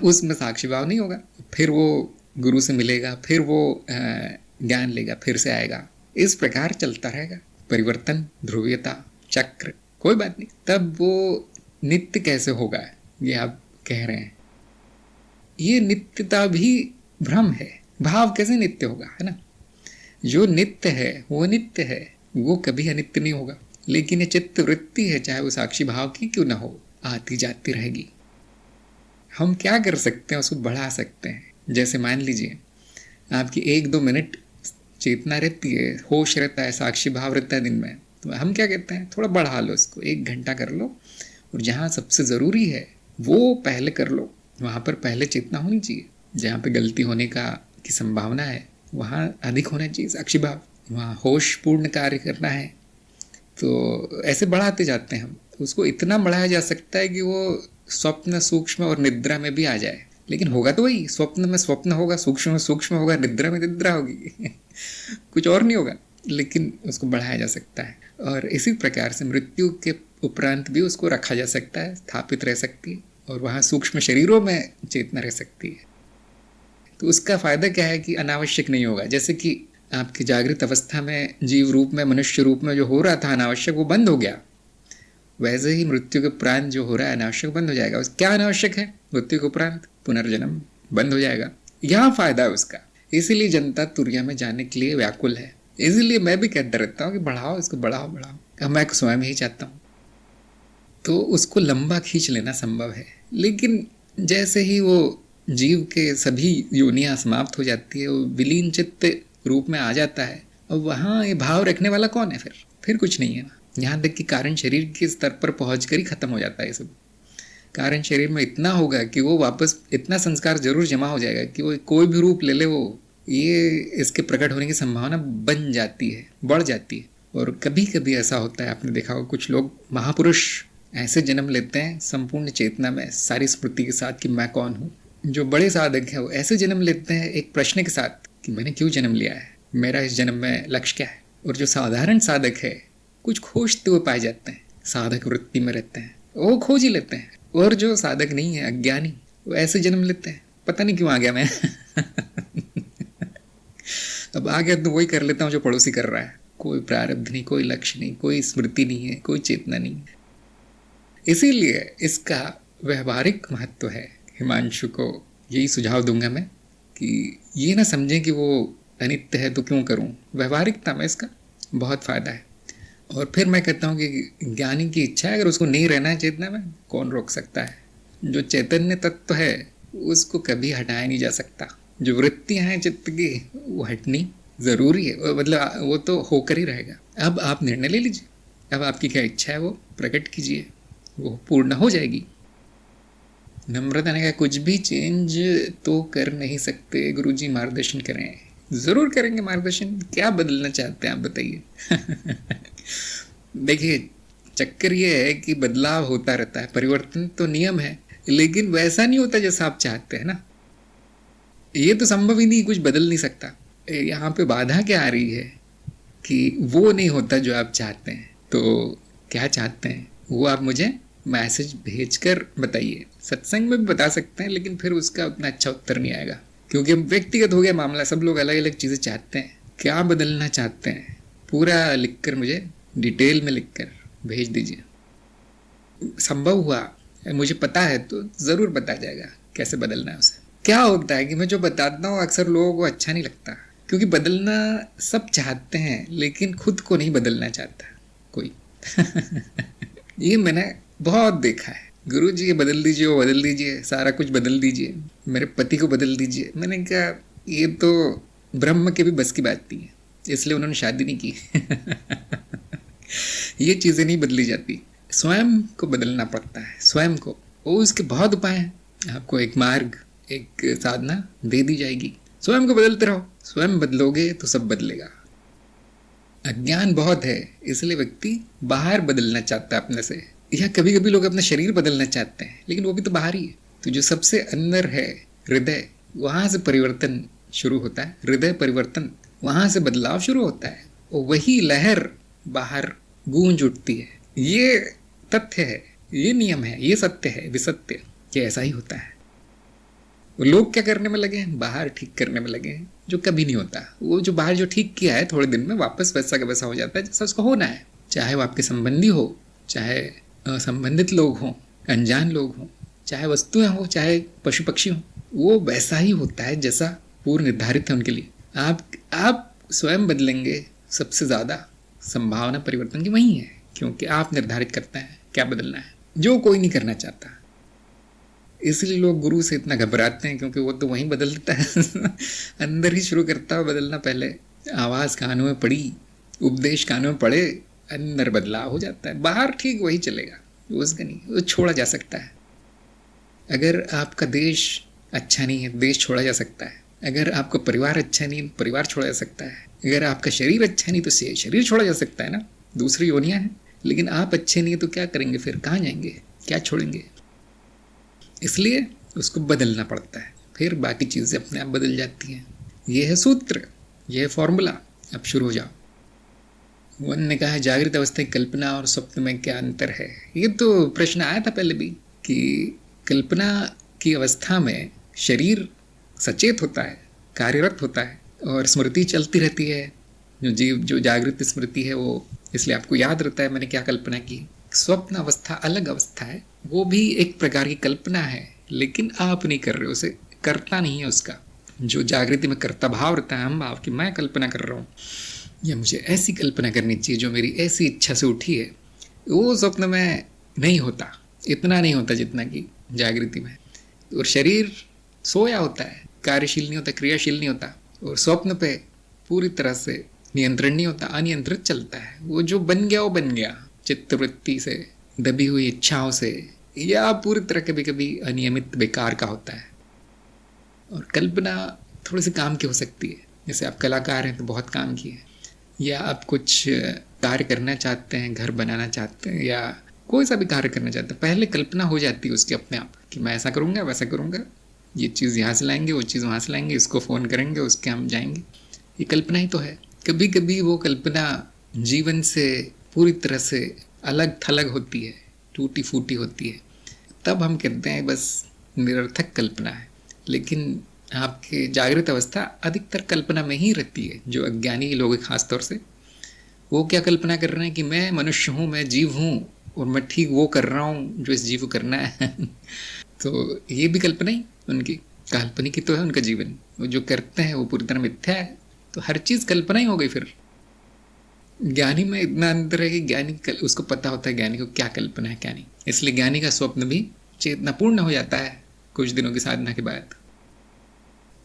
उसमें साक्षी भाव नहीं होगा। फिर वो गुरु से मिलेगा, फिर वो ज्ञान लेगा, फिर से आएगा। इस प्रकार चलता रहेगा परिवर्तन, ध्रुवीयता, चक्र, कोई बात नहीं। तब वो नित्य कैसे होगा, ये आप कह रहे हैं। ये नित्यता भी भ्रम है, भाव कैसे नित्य होगा, है ना। जो नित्य है वो नित्य है, वो कभी अनित्य नहीं होगा। लेकिन ये चित्त वृत्ति है, चाहे वो साक्षी भाव की क्यों ना हो, आती जाती रहेगी। हम क्या कर सकते हैं, उसको बढ़ा सकते हैं। जैसे मान लीजिए आपकी 1-2 मिनट चेतना रहती है, होश रहता है, साक्षी भाव रहता है दिन में, तो हम क्या कहते हैं, थोड़ा बढ़ा लो इसको, 1 घंटा कर लो, और जहाँ सबसे ज़रूरी है वो पहले कर लो। वहाँ पर पहले चेतना होनी चाहिए। जहाँ पे गलती होने की संभावना है, वहाँ अधिक होना चाहिए साक्षी भाव। वहाँ होश पूर्ण कार्य करना है, तो ऐसे बढ़ाते जाते हैं हम। उसको इतना बढ़ाया जा सकता है कि वो स्वप्न, सूक्ष्म और निद्रा में भी आ जाए। लेकिन होगा तो वही, स्वप्न में स्वप्न होगा, सूक्ष्म में सूक्ष्म होगा, निद्रा में निद्रा होगी कुछ और नहीं होगा, लेकिन उसको बढ़ाया जा सकता है। और इसी प्रकार से मृत्यु के उपरांत भी उसको रखा जा सकता है, स्थापित रह सकती है, और वहाँ सूक्ष्म शरीरों में चेतना रह सकती है। तो उसका फायदा क्या है कि अनावश्यक नहीं होगा। जैसे कि आपकी जागृत अवस्था में जीव रूप में, मनुष्य रूप में जो हो रहा था अनावश्यक, वो बंद हो गया। वैसे ही मृत्यु के उपरांत जो हो रहा है अनावश्यक बंद हो जाएगा। क्या अनावश्यक है मृत्यु के उपरांत? पुनर्जन्म बंद हो जाएगा। यहाँ फायदा है उसका। इसीलिए जनता तुरिया में जाने के लिए व्याकुल है। इसीलिए मैं भी कहता रहता हूँ कि बढ़ाओ इसको, बढ़ाओ बढ़ाओ। मैं स्वयं ही चाहता हूँ। तो उसको लंबा खींच लेना संभव है, लेकिन जैसे ही वो जीव के सभी योनियां समाप्त हो जाती है, वो विलीन चित्त रूप में आ जाता है, और वहाँ ये भाव रखने वाला कौन है? फिर कुछ नहीं है। यहाँ तक कि कारण शरीर के स्तर पर पहुँच कर ही खत्म हो जाता है ये सब। कारण शरीर में इतना होगा कि वो वापस, इतना संस्कार जरूर जमा हो जाएगा कि वो कोई भी रूप ले ले, वो ये इसके प्रकट होने की संभावना बन जाती है, बढ़ जाती है। और कभी कभी ऐसा होता है, आपने देखा होगा, कुछ लोग महापुरुष ऐसे जन्म लेते हैं संपूर्ण चेतना में, सारी स्मृति के साथ कि मैं कौन हूँ। जो बड़े साधक हैं वो ऐसे जन्म लेते हैं एक प्रश्न के साथ कि मैंने क्यों जन्म लिया है, मेरा इस जन्म में लक्ष्य क्या है। और जो साधारण साधक है कुछ खोजते हुए पाए जाते हैं, साधक वृत्ति में रहते हैं, वो खोज ही लेते हैं। और जो साधक नहीं है, अज्ञानी, वो ऐसे जन्म लेते हैं, पता नहीं क्यों आ गया मैं अब आ गया तो वही कर लेता हूँ जो पड़ोसी कर रहा है। कोई प्रारब्ध नहीं, कोई लक्ष्य नहीं, कोई स्मृति नहीं है, कोई चेतना नहीं है। इसीलिए इसका व्यवहारिक महत्व है। हिमांशु को यही सुझाव दूंगा मैं कि ये ना समझें कि वो अनित्य है तो क्यों करूं। व्यवहारिकता में इसका बहुत फायदा है। और फिर मैं कहता हूँ कि ज्ञानी की इच्छा है, अगर उसको नहीं रहना है चेतना में, कौन रोक सकता है। जो चैतन्य तत्व है उसको कभी हटाया नहीं जा सकता। जो वृत्तियाँ हैं चित्त की, वो हटनी ज़रूरी है, मतलब वो तो होकर ही रहेगा। अब आप निर्णय ले लीजिए, अब आपकी क्या इच्छा है वो प्रकट कीजिए, वो पूर्ण हो जाएगी। नम्रता ने कहा कुछ भी चेंज तो कर नहीं सकते, गुरुजी मार्गदर्शन करें। ज़रूर करेंगे मार्गदर्शन। क्या बदलना चाहते हैं आप बताइए देखिए, चक्कर ये है कि बदलाव होता रहता है, परिवर्तन तो नियम है, लेकिन वैसा नहीं होता जैसा आप चाहते हैं ना। ये तो संभव ही नहीं, कुछ बदल नहीं सकता। यहाँ पे बाधा क्या आ रही है कि वो नहीं होता जो आप चाहते हैं। तो क्या चाहते हैं वो आप मुझे मैसेज भेजकर बताइए। सत्संग में भी बता सकते हैं, लेकिन फिर उसका उतना अच्छा उत्तर नहीं आएगा, क्योंकि अब व्यक्तिगत हो गया मामला। सब लोग अलग अलग चीज़ें चाहते हैं। क्या बदलना चाहते हैं पूरा लिखकर मुझे डिटेल में लिखकर भेज दीजिए। संभव हुआ, मुझे पता है तो ज़रूर बता जाएगा कैसे बदलना है उसे। क्या होता है कि मैं जो बताता हूँ अक्सर लोगों को अच्छा नहीं लगता, क्योंकि बदलना सब चाहते हैं लेकिन खुद को नहीं बदलना चाहता कोई। ये मैंने बहुत देखा है। गुरु जी ये बदल दीजिए, वो बदल दीजिए, सारा कुछ बदल दीजिए, मेरे पति को बदल दीजिए। मैंने कहा ये तो ब्रह्म के भी बस की बात नहीं है, इसलिए उन्होंने शादी नहीं की। ये चीज़ें नहीं बदली जाती, स्वयं को बदलना पड़ता है। स्वयं को, वो उसके बहुत उपाय हैं। आपको एक मार्ग, एक साधना दे दी जाएगी। स्वयं को बदलते रहो, स्वयं बदलोगे तो सब बदलेगा। अज्ञान बहुत है, इसलिए व्यक्ति बाहर बदलना चाहता है अपने से, या कभी कभी लोग अपना शरीर बदलना चाहते हैं, लेकिन वो भी तो बाहर ही है। तो जो सबसे अंदर है हृदय, वहां से परिवर्तन शुरू होता है। हृदय परिवर्तन, वहां से बदलाव शुरू होता है, और वही लहर बाहर गूंज उठती है। ये तथ्य है, ये नियम है, ये सत्य है, विसत्य, कि ऐसा ही होता है। लोग क्या करने में लगे हैं? बाहर ठीक करने में लगे हैं, जो कभी नहीं होता। वो जो बाहर जो ठीक किया है थोड़े दिन में वापस वैसा का वैसा हो जाता है जैसा उसको होना है। चाहे वो आपके संबंधी हो, चाहे असंबंधित लोग हों, अनजान लोग हों, चाहे वस्तुएं हो, चाहे पशु पक्षी हों, वो वैसा ही होता है जैसा पूर्व निर्धारित है उनके लिए। आप स्वयं बदलेंगे, सबसे ज़्यादा संभावना परिवर्तन की वही है, क्योंकि आप निर्धारित करते हैं क्या बदलना है, जो कोई नहीं करना चाहता। इसलिए लोग गुरु से इतना घबराते हैं, क्योंकि वो तो वहीं बदल देता है। अंदर ही शुरू करता है बदलना। पहले आवाज़ कानों में पड़ी, उपदेश कानों में पड़े, अंदर बदलाव हो जाता है। बाहर ठीक वही चलेगा, उसका नहीं, वो छोड़ा जा सकता है। अगर आपका देश अच्छा नहीं है, देश छोड़ा जा सकता है। अगर आपका परिवार अच्छा नहीं है, परिवार छोड़ा जा सकता है। अगर आपका शरीर अच्छा नहीं तो शरीर छोड़ा जा सकता है ना, दूसरी योनियां हैं। लेकिन आप अच्छे नहीं है तो क्या करेंगे फिर? कहाँ जाएंगे? क्या छोड़ेंगे? इसलिए उसको बदलना पड़ता है, फिर बाकी चीज़ें अपने आप बदल जाती हैं। यह है सूत्र, यह है फॉर्मूला। अब शुरू हो जाओ। वन ने कहा जागृत अवस्था की कल्पना और स्वप्न में क्या अंतर है? ये तो प्रश्न आया था पहले भी, कि कल्पना की अवस्था में शरीर सचेत होता है, कार्यरत होता है, और स्मृति चलती रहती है। जो जागृत स्मृति है वो, इसलिए आपको याद रहता है मैंने क्या कल्पना की। स्वप्न अवस्था अलग अवस्था है, वो भी एक प्रकार की कल्पना है, लेकिन आप नहीं कर रहे हो, उसे करता नहीं है उसका। जो जागृति में कर्ता भाव रहता है, हम भाव कि मैं कल्पना कर रहा हूँ, या मुझे ऐसी कल्पना करनी चाहिए जो मेरी ऐसी इच्छा से उठी है, वो स्वप्न में नहीं होता, इतना नहीं होता जितना कि जागृति में। और शरीर सोया होता है, कार्यशील नहीं होता, क्रियाशील नहीं होता। और स्वप्न पे पूरी तरह से नियंत्रण नहीं होता, अनियंत्रित चलता है। वो जो बन गया वो बन गया, चित्तवृत्ति से, दबी हुई इच्छाओं से, या पूरी तरह कभी कभी अनियमित बेकार का होता है। और कल्पना थोड़ी सी काम की हो सकती है, जैसे आप कलाकार हैं तो बहुत काम की है, या आप कुछ कार्य करना चाहते हैं, घर बनाना चाहते हैं, या कोई सा भी कार्य करना चाहते हैं, पहले कल्पना हो जाती है उसकी अपने आप कि मैं ऐसा करूँगा, वैसा करूँगा, ये चीज़ यहाँ से लाएंगे, वो चीज़ वहाँ से लाएंगे, इसको फ़ोन करेंगे, उसके हम जाएंगे। ये कल्पना ही तो है। कभी कभी वो कल्पना जीवन से पूरी तरह से अलग थलग होती है, टूटी फूटी होती है, तब हम कहते हैं बस निरर्थक कल्पना है। लेकिन आपके जागृत अवस्था अधिकतर कल्पना में ही रहती है। जो अज्ञानी लोग हैं खास तौर से, वो क्या कल्पना कर रहे हैं कि मैं मनुष्य हूँ, मैं जीव हूँ, और मैं ठीक वो कर रहा हूँ जो इस जीव को करना है। तो ये भी कल्पना ही उनकी, काल्पनिक ही तो है उनका जीवन। वो जो करते हैं वो पूरी तरह मिथ्या है, तो हर चीज़ कल्पना ही हो गई। फिर ज्ञानी में इतना अंतर है कि ज्ञानी उसको पता होता है ज्ञानी को क्या कल्पना है क्या नहीं, इसलिए ज्ञानी का स्वप्न भी चेतनापूर्ण हो जाता है कुछ दिनों की साधना के बाद।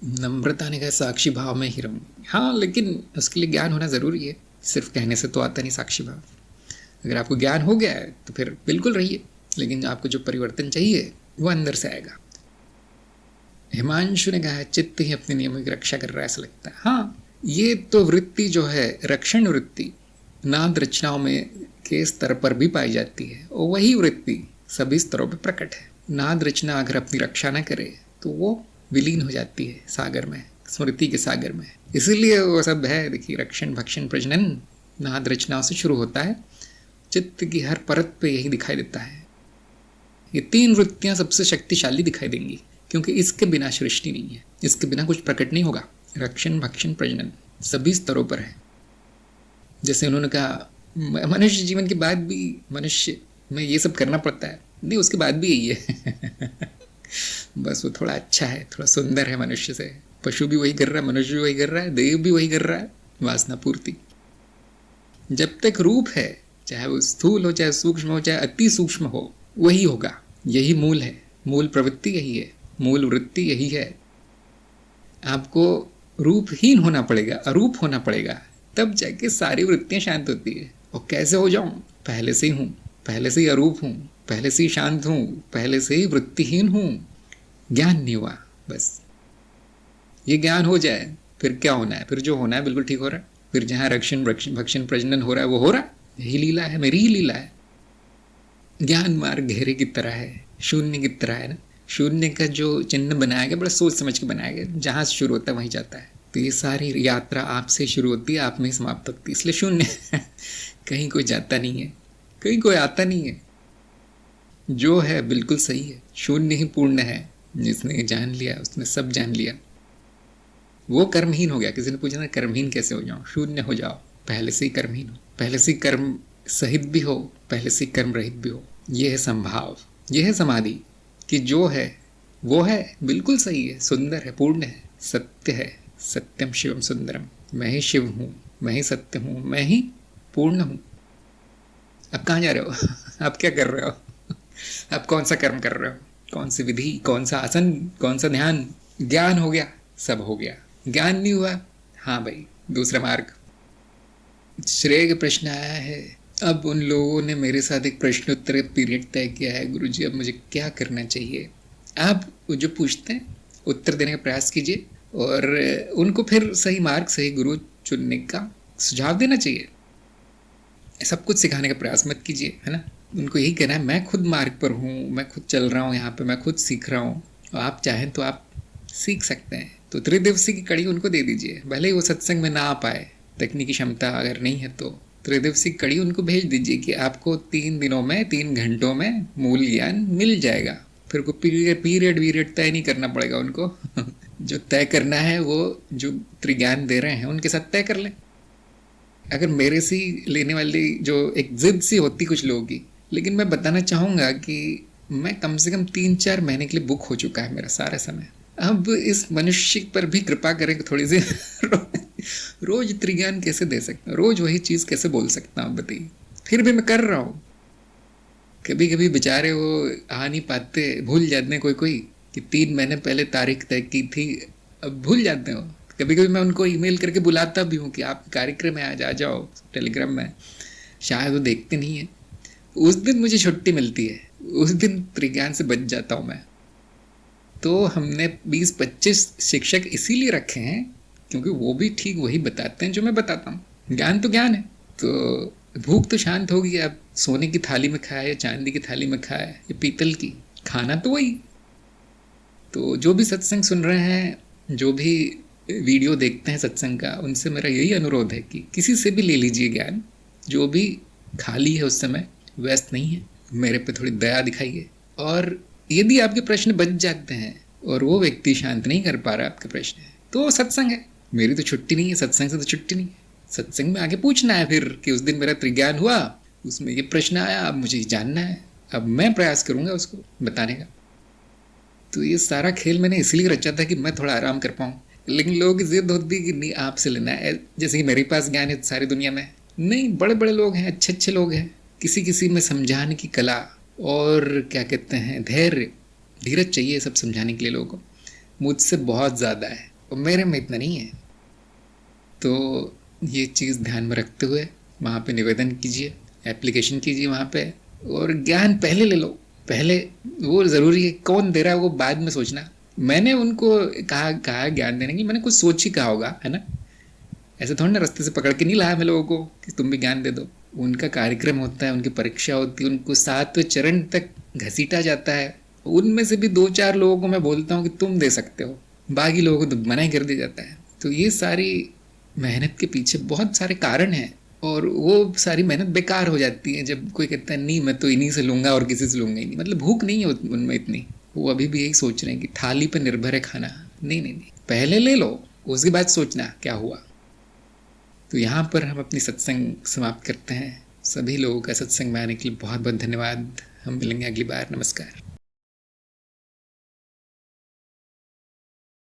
नम्रता ने कहा साक्षी भाव में ही रहूं। हाँ, लेकिन उसके लिए ज्ञान होना ज़रूरी है, सिर्फ कहने से तो आता नहीं साक्षी भाव। अगर आपको ज्ञान हो गया है तो फिर बिल्कुल रहिए, लेकिन आपको जो परिवर्तन चाहिए वो अंदर से आएगा। हिमांशु ने कहा चित्त ही अपने नियमों की रक्षा कर रहा है ऐसा लगता है। हाँ, ये तो वृत्ति जो है, रक्षण वृत्ति, नाद रचनाओं में के स्तर पर भी पाई जाती है, और वही वृत्ति सभी स्तरों पर प्रकट है। नाद रचना अगर अपनी रक्षा न करे तो वो विलीन हो जाती है सागर में, स्मृति के सागर में। इसीलिए वो सब है, देखिए, रक्षण भक्षण प्रजनन नाद रचनाओं से शुरू होता है। चित्त की हर परत पे यही दिखाई देता है। ये 3 वृत्तियां सबसे शक्तिशाली दिखाई देंगी, क्योंकि इसके बिना सृष्टि नहीं है, इसके बिना कुछ प्रकट नहीं होगा। रक्षण, भक्षण, प्रजनन सभी स्तरों पर है। जैसे उन्होंने कहा मनुष्य जीवन के बाद भी मनुष्य में ये सब करना पड़ता है, नहीं उसके बाद भी यही है बस वो थोड़ा अच्छा है, थोड़ा सुंदर है मनुष्य से। पशु भी वही कर रहा है, मनुष्य भी वही कर रहा है, देव भी वही कर रहा है, वासना पूर्ति। जब तक रूप है, चाहे वो स्थूल हो, चाहे सूक्ष्म हो, चाहे अति सूक्ष्म हो, वही होगा। यही मूल है, मूल प्रवृत्ति यही है, मूल वृत्ति यही है। आपको रूपहीन होना पड़ेगा, अरूप होना पड़ेगा, तब जाके सारी वृत्तियां शांत होती है। और कैसे हो जाऊं? पहले से ही हूं, पहले से ही अरूप हूं, पहले से ही शांत हूं, पहले से ही वृत्तिहीन हूं। ज्ञान नहीं हुआ, बस ये ज्ञान हो जाए फिर क्या होना है? फिर जो होना है बिल्कुल ठीक हो रहा है। फिर जहाँ रक्षण भक्षण प्रजनन हो रहा है वो हो रहा है, यही लीला है, मेरी ही लीला है। ज्ञान मार्ग घेरे की तरह है, शून्य की तरह है ना। शून्य का जो चिन्ह बनाया गया बड़ा सोच समझ के बनाया गया, जहाँ से शुरू होता है वहीं जाता है। तो ये सारी यात्रा आपसे शुरू होती है, आप में समाप्त होती है, इसलिए शून्य कहीं कोई जाता नहीं है, कहीं कोई आता नहीं है। जो है बिल्कुल सही है, शून्य ही पूर्ण है। जिसने जान लिया उसने सब जान लिया, वो कर्महीन हो गया। किसी ने पूछा ना कर्महीन कैसे हो जाऊं? शून्य हो जाओ, पहले से ही कर्महीन हो, पहले से ही कर्म सहित भी हो, पहले से ही कर्म रहित भी हो। ये है संभाव, ये है समाधि कि जो है वो है, बिल्कुल सही है, सुंदर है, पूर्ण है, सत्य है। सत्यम शिवम सुंदरम, मैं ही शिव हूँ, मैं ही सत्य हूँ, मैं ही पूर्ण हूँ। अब कहाँ जा रहे हो? आप क्या कर रहे हो? आप कौन सा कर्म कर रहे हो? कौन सी विधि, कौन सा आसन, कौन सा ध्यान? ज्ञान हो गया, सब हो गया। ज्ञान नहीं हुआ, हाँ भाई दूसरा मार्ग। श्रेय का प्रश्न आया है, अब उन लोगों ने मेरे साथ एक प्रश्नोत्तर पीरियड तय किया है, गुरुजी अब मुझे क्या करना चाहिए? आप जो पूछते हैं उत्तर देने का प्रयास कीजिए और उनको फिर सही मार्ग, सही गुरु चुनने का सुझाव देना चाहिए। सब कुछ सिखाने का प्रयास मत कीजिए, है ना। उनको यही कहना है मैं खुद मार्ग पर हूँ, मैं खुद चल रहा हूँ यहाँ पे, मैं खुद सीख रहा हूँ, और आप चाहें तो आप सीख सकते हैं। तो त्रिदिवसीय की कड़ी उनको दे दीजिए, भले ही वो सत्संग में ना आ पाए, तकनीकी क्षमता अगर नहीं है तो त्रिदिवसीय कड़ी उनको भेज दीजिए कि आपको 3 दिनों में, 3 घंटों में मूल ज्ञान मिल जाएगा। फिर को पीरियड तय नहीं करना पड़ेगा उनको जो तय करना है वो जो त्रिज्ञान दे रहे हैं उनके साथ तय कर लें। अगर मेरे से लेने वाली जो एक जिद सी होती कुछ लोगों की, लेकिन मैं बताना चाहूँगा कि मैं कम से कम 3-4 महीने के लिए बुक हो चुका है मेरा सारा समय। अब इस मनुष्य पर भी कृपा करें थोड़ी सी रोज त्रिज्ञान कैसे दे सकता हूँ, रोज वही चीज़ कैसे बोल सकता हूँ बताइए। फिर भी मैं कर रहा हूँ। कभी कभी बेचारे वो आ नहीं पाते, भूल जाते हैं कोई कि 3 महीने पहले तारीख तय की थी, अब भूल जाते हो। कभी कभी मैं उनको ईमेल करके बुलाता भी हूँ कि आप कार्यक्रम में आज आ जाओ टेलीग्राम में, शायद वो देखते नहीं है। उस दिन मुझे छुट्टी मिलती है, उस दिन त्रिज्ञान से बच जाता हूँ मैं। तो हमने 20-25 शिक्षक इसीलिए रखे हैं क्योंकि वो भी ठीक वही बताते हैं जो मैं बताता हूँ। ज्ञान तो ज्ञान है। तो भूख तो शांत होगी, आप सोने की थाली में खाए या चांदी की थाली में खाए या पीतल की, खाना तो वही। तो जो भी सत्संग सुन रहे हैं, जो भी वीडियो देखते हैं सत्संग का, उनसे मेरा यही अनुरोध है कि किसी से भी ले लीजिए ज्ञान, जो भी खाली है उस समय, व्यस्त नहीं है, मेरे पे थोड़ी दया दिखाइए। और यदि आपके प्रश्न बच जाते हैं और वो व्यक्ति शांत नहीं कर पा रहा आपके प्रश्न है, तो सत्संग है। मेरी तो छुट्टी नहीं है, सत्संग से तो छुट्टी नहीं है। सत्संग में आगे पूछना है फिर कि उस दिन मेरा त्रिज्ञान हुआ, उसमें ये प्रश्न आया, अब मुझे जानना है, अब मैं प्रयास करूंगा उसको बताने का। तो ये सारा खेल मैंने इसलिए रचा था कि मैं थोड़ा आराम कर पाऊँ, लेकिन लोगों की जिद होती कि नहीं आपसे लेना है, जैसे कि मेरे पास ज्ञान है सारी दुनिया में। नहीं, बड़े बड़े लोग हैं, अच्छे अच्छे लोग हैं, किसी किसी में समझाने की कला और क्या कहते हैं धैर्य, धीरज चाहिए सब समझाने के लिए लोगों को। मुझसे बहुत ज़्यादा है और मेरे में इतना नहीं है। तो ये चीज़ ध्यान में रखते हुए वहाँ पे निवेदन कीजिए, एप्लीकेशन कीजिए वहाँ पे, और ज्ञान पहले ले लो। पहले वो ज़रूरी है, कौन दे रहा है वो बाद में सोचना। मैंने उनको कहा ज्ञान देने की, मैंने कुछ सोच ही कहा होगा, है ना। ऐसे थोड़ा ना रास्ते से पकड़ के नहीं लाया मैं लोगों को कि तुम भी ज्ञान दे दो। उनका कार्यक्रम होता है, उनकी परीक्षा होती है, उनको 7वें चरण तक घसीटा जाता है। उनमें से भी 2-4 लोगों को मैं बोलता हूँ कि तुम दे सकते हो, बाकी लोगों को तो मना ही कर दिया जाता है। तो ये सारी मेहनत के पीछे बहुत सारे कारण हैं और वो सारी मेहनत बेकार हो जाती है जब कोई कहता है नहीं मैं तो इन्हीं से लूंगा और किसी से लूंगा ही नहीं। मतलब भूख नहीं है उनमें इतनी, वो अभी भी यही सोच रहे हैं कि थाली पर निर्भर है खाना। नहीं नहीं नहीं, पहले ले लो, उसके बाद सोचना क्या हुआ। तो यहाँ पर हम अपनी सत्संग समाप्त करते हैं। सभी लोगों का सत्संग में आने के लिए बहुत बहुत धन्यवाद। हम मिलेंगे अगली बार। नमस्कार।